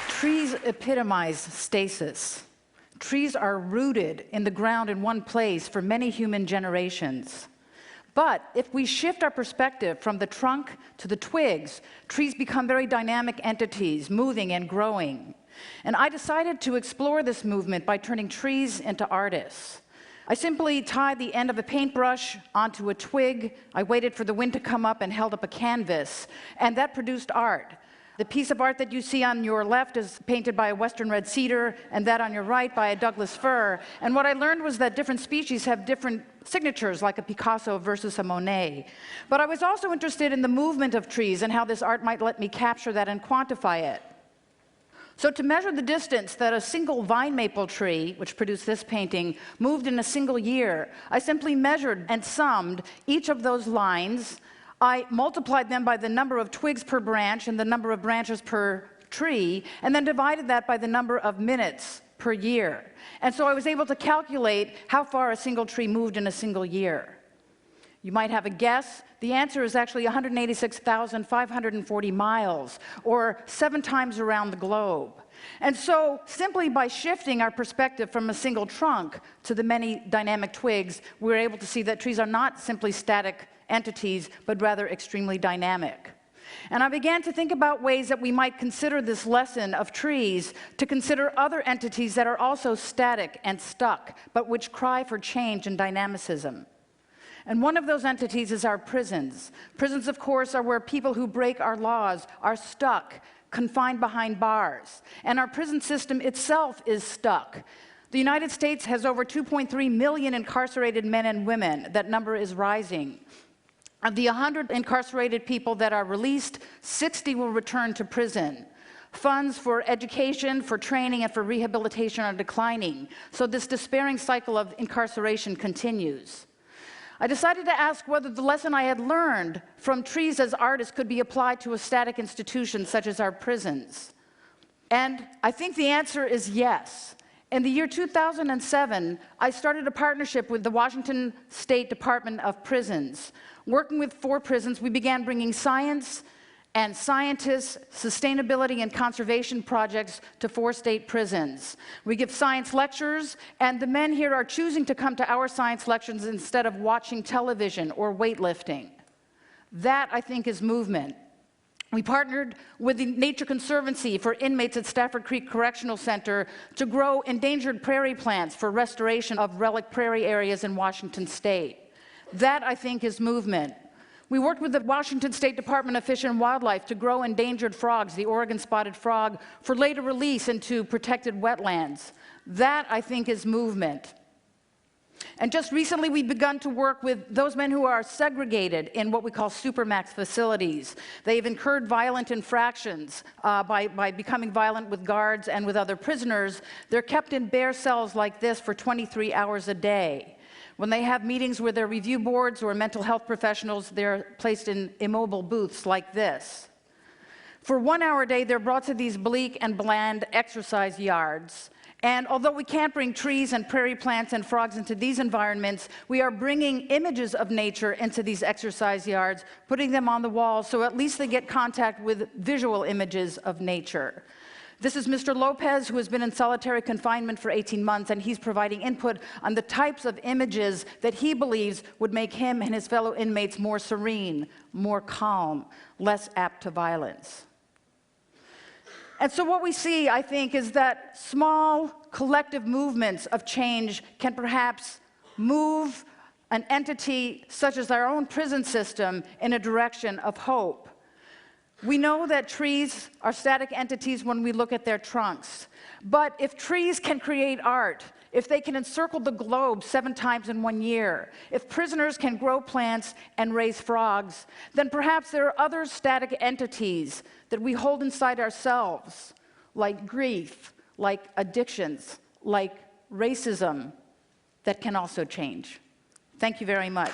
Trees epitomize stasis. Trees are rooted in the ground in one place for many human generations. But if we shift our perspective from the trunk to the twigs, trees become very dynamic entities, moving and growing. And I decided to explore this movement by turning trees into artists. I simply tied the end of a paintbrush onto a twig. I waited for the wind to come up and held up a canvas, and that produced art. The piece of art that you see on your left is painted by a western red cedar, and that on your right by a Douglas fir. And what I learned was that different species have different signatures, like a Picasso versus a Monet. But I was also interested in the movement of trees and how this art might let me capture that and quantify it. So to measure the distance that a single vine maple tree, which produced this painting, moved in a single year, I simply measured and summed each of those lines. I multiplied them by the number of twigs per branch and the number of branches per tree, and then divided that by the number of minutes per year. And so I was able to calculate how far a single tree moved in a single year. You might have a guess. The answer is actually 186,540 miles, or 7 times around the globe. And so, simply by shifting our perspective from a single trunk to the many dynamic twigs, we're able to see that trees are not simply static entities, but rather extremely dynamic. And I began to think about ways that we might consider this lesson of trees to consider other entities that are also static and stuck, but which cry for change and dynamicism. And one of those entities is our prisons. Prisons, of course, are where people who break our laws are stuck, confined behind bars. And our prison system itself is stuck. The United States has over 2.3 million incarcerated men and women. That number is rising. Of the 100 incarcerated people that are released, 60 will return to prison. Funds for education, for training, and for rehabilitation are declining. So this despairing cycle of incarceration continues. I decided to ask whether the lesson I had learned from trees as artists could be applied to a static institution such as our prisons. And I think the answer is yes. In the year 2007, I started a partnership with the Washington State Department of Prisons. Working with 4 prisons, we began bringing science and scientists, sustainability and conservation projects to 4 state prisons. We give science lectures, and the men here are choosing to come to our science lectures instead of watching television or weightlifting. That, I think, is movement. We partnered with the Nature Conservancy for inmates at Stafford Creek Correctional Center to grow endangered prairie plants for restoration of relic prairie areas in Washington State. That, I think, is movement. We worked with the Washington State Department of Fish and Wildlife to grow endangered frogs, the Oregon spotted frog, for later release into protected wetlands. That, I think, is movement. And just recently, we've begun to work with those men who are segregated in what we call supermax facilities. They've incurred violent infractions by becoming violent with guards and with other prisoners. They're kept in bare cells like this for 23 hours a day. When they have meetings with their review boards or mental health professionals, they're placed in immobile booths like this. For 1 hour a day, they're brought to these bleak and bland exercise yards. And although we can't bring trees and prairie plants and frogs into these environments, we are bringing images of nature into these exercise yards, putting them on the walls so at least they get contact with visual images of nature. This is Mr. Lopez, who has been in solitary confinement for 18 months, and he's providing input on the types of images that he believes would make him and his fellow inmates more serene, more calm, less apt to violence. And so what we see, I think, is that small collective movements of change can perhaps move an entity such as our own prison system in a direction of hope. We know that trees are static entities when we look at their trunks. But if trees can create art, if they can encircle the globe 7 times in 1 year, if prisoners can grow plants and raise frogs, then perhaps there are other static entities that we hold inside ourselves, like grief, like addictions, like racism, that can also change. Thank you very much.